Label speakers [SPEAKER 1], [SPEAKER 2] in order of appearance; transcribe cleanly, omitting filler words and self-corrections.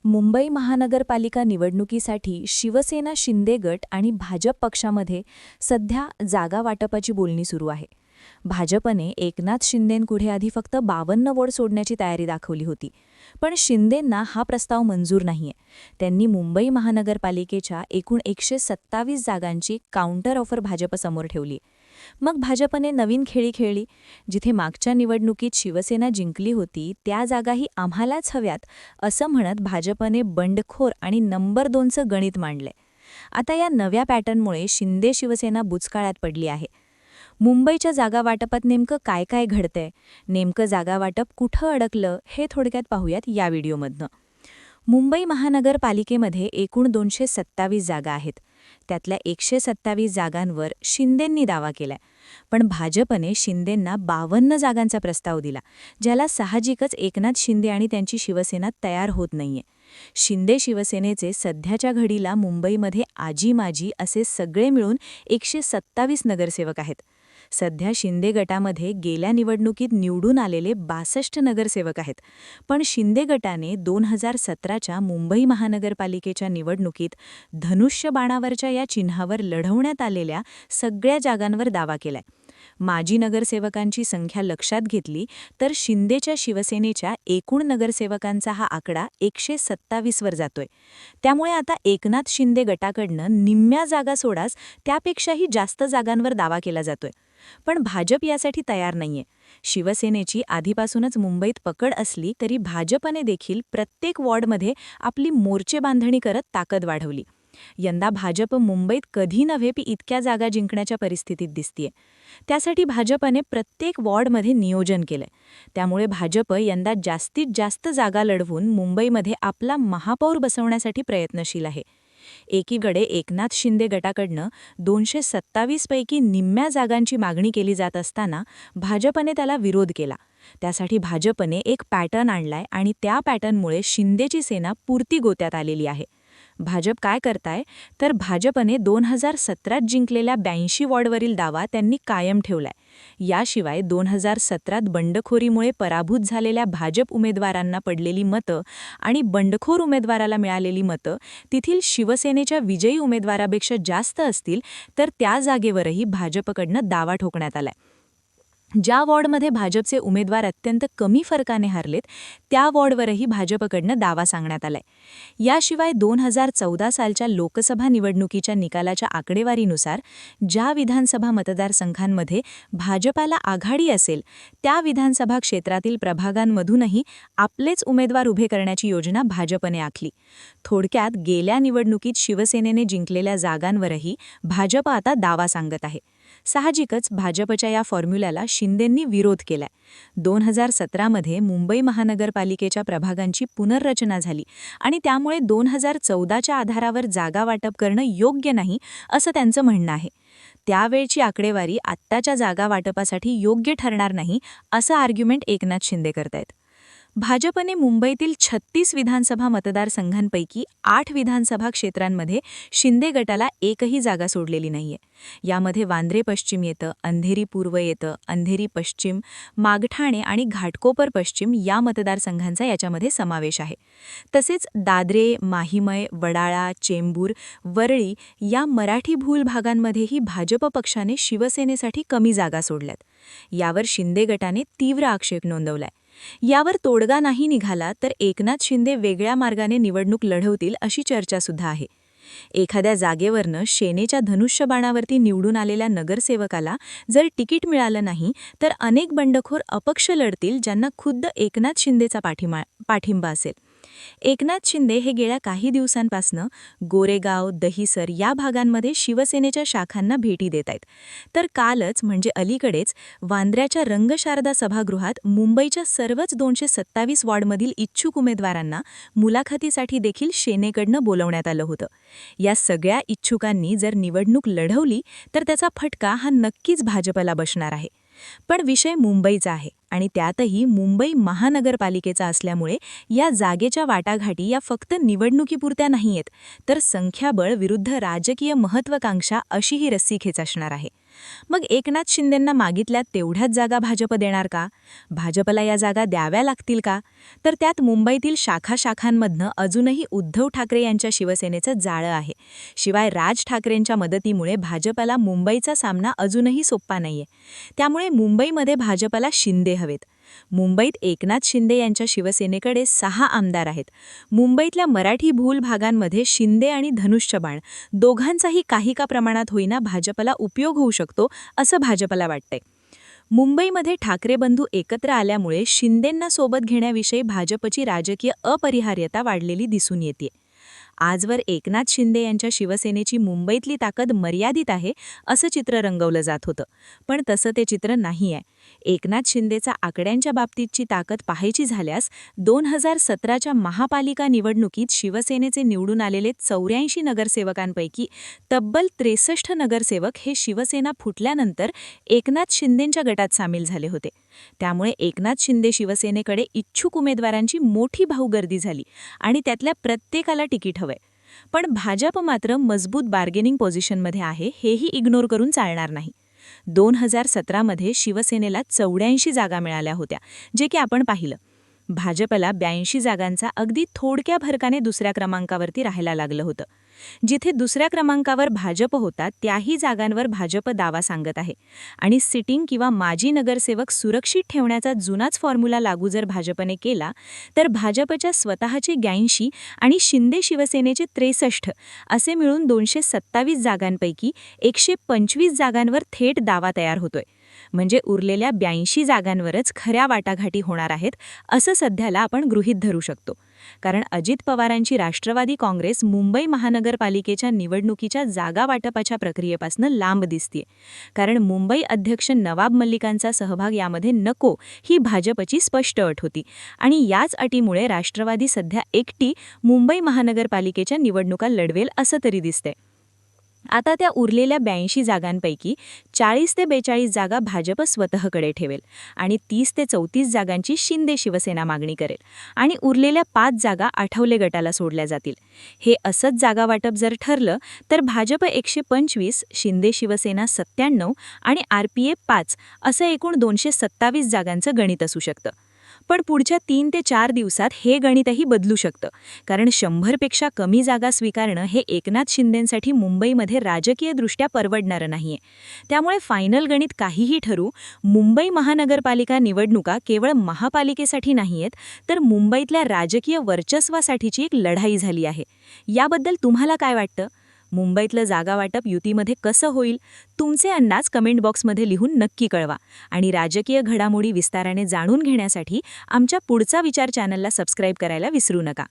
[SPEAKER 1] मुंबई महानगरपालिका निवडणुकीसाठी शिवसेना शिंदे गट आणि भाजप पक्षामध्ये सध्या जागा वाटपाची बोलणी सुरू आहे. भाजपने एकनाथ शिंदेंपुढे आधी फक्त 52 वॉर्ड सोडण्याची तयारी दाखवली होती. पण शिंदेंना हा प्रस्ताव मंजूर नाहीये. त्यांनी मुंबई महानगरपालिकेच्या एकूण 127 जागांची काउंटर ऑफर भाजपसमोर ठेवली. मग भाजपने नवीन खेळी खेळली. जिथे मागच्या निवडणुकीत शिवसेना जिंकली होती त्या जागाही आम्हालाच हव्यात असं म्हणत भाजपने बंडखोर आणि नंबर 2चं गणित मांडले. आता या नव्या पॅटर्नमुळे शिंदे शिवसेना बुचकाळ्यात पडली आहे. मुंबईच्या जागा वाटपात नेमकं काय काय घडतंय, नेमकं जागा वाटप कुठं अडकलं हे थोडक्यात पाहूयात या व्हिडिओमधनं. मुंबई महानगरपालिकेमध्ये एकूण 227 जागा आहेत. त्यातल्या 127 जागांवर शिंदेंनी दावा केलाय. पण भाजपने शिंदेंना 52 जागांचा प्रस्ताव दिला, ज्याला साहजिकच एकनाथ शिंदे आणि त्यांची शिवसेना तयार होत नाहीये. शिंदे शिवसेनेचे सध्याच्या घडीला मुंबईमध्ये आजी माजी असे सगळे मिळून 127 नगरसेवक आहेत. सध्या शिंदे गटामध्ये गेल्या निवडणुकीत निवडून आलेले 62 नगरसेवक आहेत. पण शिंदे गटाने 2017च्या मुंबई महानगरपालिकेच्या निवडणुकीत धनुष्य बाणावरच्या या चिन्हावर लढवण्यात आलेल्या सगळ्या जागांवर दावा केलाय. माजी नगरसेवकांची संख्या लक्षात घेतली तर शिंदेच्या शिवसेनेच्या एकूण नगरसेवकांचा हा आकडा 127 वर जातोय. त्यामुळे आता एकनाथ शिंदे गटाकडनं निम्म्या जागा सोडाच त्यापेक्षाही जास्त जागांवर दावा केला जातोय. पण भाजप यासाठी तयार नाहीये. शिवसेनेची आधीपासूनच मुंबईत पकड असली तरी भाजपने देखील प्रत्येक वॉर्डमध्ये आपली मोर्चे बांधणी करत ताकद वाढवली. यंदा भाजप मुंबईत कधी नव्हे इतक्या जागा जिंकण्याच्या परिस्थितीत दिसतीये. त्यासाठी भाजपने प्रत्येक वॉर्डमध्ये नियोजन केलंय. त्यामुळे भाजप यंदा जास्तीत जास्त जागा लढवून मुंबईमध्ये आपला महापौर बसवण्यासाठी प्रयत्नशील आहे. एकीकडे एकनाथ शिंदे गटाकडनं 227 पैकी निम्म्या जागांची मागणी केली जात असताना भाजपने त्याला विरोध केला. त्यासाठी भाजपने एक पॅटर्न आणलाय आणि त्या पॅटर्नमुळे शिंदेची सेना पुरती गोत्यात आलेली आहे. भाजप काय करताय तर भाजपने 2017 जिंकलेल्या 82 वॉर्डवरील दावा त्यांनी कायम ठेवलाय. याशिवाय 2017 बंडखोरीमुळे पराभूत झालेल्या भाजप उमेदवारांना पडलेली मतं आणि बंडखोर उमेदवाराला मिळालेली मतं तिथील शिवसेनेच्या विजयी उमेदवारापेक्षा जास्त असतील तर त्या जागेवरही भाजपकडनं दावा ठोकण्यात आलाय. ज्या वॉर्डमध्ये भाजपचे उमेदवार अत्यंत कमी फरकाने हरलेत त्या वॉर्डवरही भाजपकडनं दावा सांगण्यात आलाय. याशिवाय 2014 सालच्या लोकसभा निवडणुकीच्या निकालाच्या आकडेवारीनुसार ज्या विधानसभा मतदारसंघांमध्ये भाजपाला आघाडी असेल त्या विधानसभा क्षेत्रातील प्रभागांमधूनही आपलेच उमेदवार उभे करण्याची योजना भाजपने आखली. थोडक्यात गेल्या निवडणुकीत शिवसेनेने जिंकलेल्या जागांवरही भाजप आता दावा सांगत आहे. साहजिकच भाजपच्या या फॉर्म्युल्याला शिंदेंनी विरोध केलाय. 2017मध्ये मुंबई महानगरपालिकेच्या प्रभागांची पुनर्रचना झाली आणि त्यामुळे 2014च्या आधारावर जागा वाटप करणं योग्य नाही असं त्यांचं म्हणणं आहे. त्यावेळची आकडेवारी आत्ताच्या जागा वाटपासाठी योग्य ठरणार नाही असं आर्ग्युमेंट एकनाथ शिंदे करतायत. भाजपने मुंबईतील 36 विधानसभा मतदारसंघांपैकी 8 विधानसभा क्षेत्रांमध्ये शिंदे गटाला एकही जागा सोडलेली नाहीये. यामध्ये वांद्रे पश्चिम येतं, अंधेरी पूर्व येतं, अंधेरी पश्चिम, मागठाणे आणि घाटकोपर पश्चिम या मतदारसंघांचा याच्यामध्ये समावेश आहे. तसेच दादरे, माहीमय, वडाळा, चेंबूर, वरळी या मराठीभूल भागांमध्येही भाजप पक्षाने शिवसेनेसाठी कमी जागा सोडल्यात. यावर शिंदे गटाने तीव्र आक्षेप नोंदवलाय. यावर तोडगा नाही निघाला तर एकनाथ शिंदे वेगळ्या मार्गाने निवडणूक लढवतील अशी चर्चासुद्धा आहे. एखाद्या जागेवरनं सेनेच्या धनुष्यबाणावरती निवडून आलेल्या नगरसेवकाला जर तिकीट मिळालं नाही तर अनेक बंडखोर अपक्ष लढतील ज्यांना खुद्द एकनाथ शिंदेचा पाठिंबा असेल. एकनाथ शिंदे हे गेल्या काही दिवसांपासनं गोरेगाव, दहिसर या भागांमध्ये शिवसेनेच्या शाखांना भेटी देत आहेत. तर कालच म्हणजे अलीकडेच वांद्र्याच्या रंगशारदा सभागृहात मुंबईच्या सर्वच 227 वॉर्डमधील इच्छुक उमेदवारांना मुलाखतीसाठी देखील सेनेकडनं बोलवण्यात आलं होतं. या सगळ्या इच्छुकांनी जर निवडणूक लढवली तर त्याचा फटका हा नक्कीच भाजपला बसणार आहे. पण विषय मुंबईचा आहे आणि त्यातही मुंबई महानगरपालिकेचा असल्यामुळे या जागेच्या वाटाघाटी या फक्त निवडणुकीपुरत्या नाहीयेत तर संख्याबळ विरुद्ध राजकीय महत्त्वाकांक्षा अशी ही रस्सीखेच असणार आहे. मग एकनाथ शिंदेंना मागितल्या तेवढ्याच जागा भाजप देणार का? भाजपला या जागा द्याव्या लागतील का? तर त्यात मुंबईतील शाखांमधनं अजूनही उद्धव ठाकरे यांच्या शिवसेनेचं जाळं आहे. शिवाय राज ठाकरेंच्या मदतीमुळे भाजपला मुंबईचा सामना अजूनही सोप्पा नाहीये. त्यामुळे मुंबईमध्ये भाजपला शिंदे हवेत. मुंबईत एकनाथ शिंदे यांच्या शिवसेनेकडे 6 आमदार आहेत. मुंबईतल्या मराठी भूल भागांमध्ये शिंदे आणि धनुष्यबाण दोघांचाही काही का प्रमाणात होईना भाजपला उपयोग होऊ शकतो, असं भाजपला वाटतंय. मुंबईमध्ये ठाकरे बंधू एकत्र आल्यामुळे शिंदेंना सोबत घेण्याविषयी भाजपची राजकीय अपरिहार्यता वाढलेली दिसून येते. आजवर एकनाथ शिंदे यांच्या शिवसेनेची मुंबईतली ताकद मर्यादित आहे असं चित्र रंगवलं जात होतं, पण तसं ते चित्र नाही आहे. एकनाथ शिंदेचा आकड्यांच्या बाबतीतची ताकद पाहायची झाल्यास 2017च्या महापालिका निवडणुकीत शिवसेनेचे निवडून आलेले 84 नगरसेवकांपैकी तब्बल 63 नगरसेवक हे शिवसेना फुटल्यानंतर एकनाथ शिंदेंच्या गटात सामील झाले होते. त्यामुळे एकनाथ शिंदे शिवसेनेकडे इच्छुक उमेदवारांची मोठी भाऊगर्दी झाली आणि त्यातल्या प्रत्येकाला तिकीट हवंय. पण भाजप मात्र मजबूत बार्गेनिंग पोझिशनमध्ये आहे, हेही इग्नोर करून चालणार नाही. 2017मध्ये शिवसेनेला 84 जागा मिळाल्या होत्या, जे की आपण पाहिलं. भाजपला 82 जागांचा अगदी थोडक्या फरकाने दुसऱ्या क्रमांकावरती राहायला लागलं होतं. जिथे दुसऱ्या क्रमांकावर भाजप होता त्याही जागांवर भाजप दावा सांगत आहे. आणि सिटिंग किंवा माजी नगरसेवक सुरक्षित ठेवण्याचा जुनाच फॉर्म्युला लागू जर भाजपने केला तर भाजपच्या स्वतःचे 82 आणि शिंदे शिवसेनेचे 63 असे मिळून 227 जागांपैकी 125 जागांवर थेट दावा तयार होतोय. म्हणजे उरलेल्या 82 जागांवरच खऱ्या वाटाघाटी होणार आहेत असं सध्याला आपण गृहीत धरू शकतो. कारण अजित पवारांची राष्ट्रवादी काँग्रेस मुंबई महानगरपालिकेच्या निवडणुकीच्या जागा वाटपाच्या प्रक्रियेपासून लांब दिसतेय. कारण मुंबई अध्यक्ष नवाब मलिकांचा सहभाग यामध्ये नको ही भाजपची स्पष्ट अट होती आणि याच अटीमुळे राष्ट्रवादी सध्या एकटी मुंबई महानगरपालिकेच्या निवडणुका लढवेल असं तरी दिसतंय. आता त्या उरलेल्या 82 जागांपैकी 40 ते 42 जागा भाजप स्वतःकडे ठेवेल आणि 30 ते 34 जागांची शिंदे शिवसेना मागणी करेल आणि उरलेल्या 5 जागा आठवले गटाला सोडल्या जातील. हे असंच जागा वाटप जर ठरलं तर भाजप 125, शिंदे शिवसेना 97 आणि RPF 5 असं एकूण 227 जागांचं गणित असू शकतं. पण पुढच्या 3 ते 4 दिवसात हे गणितही बदलू शकतं. कारण 100पेक्षा कमी जागा स्वीकारणं हे एकनाथ शिंदेंसाठी मुंबईमध्ये राजकीयदृष्ट्या परवडणारं नाहीये. त्यामुळे फायनल गणित काहीही ठरू, मुंबई महानगरपालिका निवडणुका केवळ महापालिकेसाठी नाहीयेत तर मुंबईतल्या राजकीय वर्चस्वासाठीची एक लढाई झाली आहे. याबद्दल तुम्हाला काय वाटतं? मुंबईतलं जागा वाटप युतीमध्ये कसं होईल? तुमचे अंदाज कमेंट बॉक्समध्ये लिहून नक्की कळवा. आणि राजकीय घडामोडी विस्ताराने जाणून घेण्यासाठी आमच्या पुढचा विचार चॅनलला सबस्क्राईब करायला विसरू नका.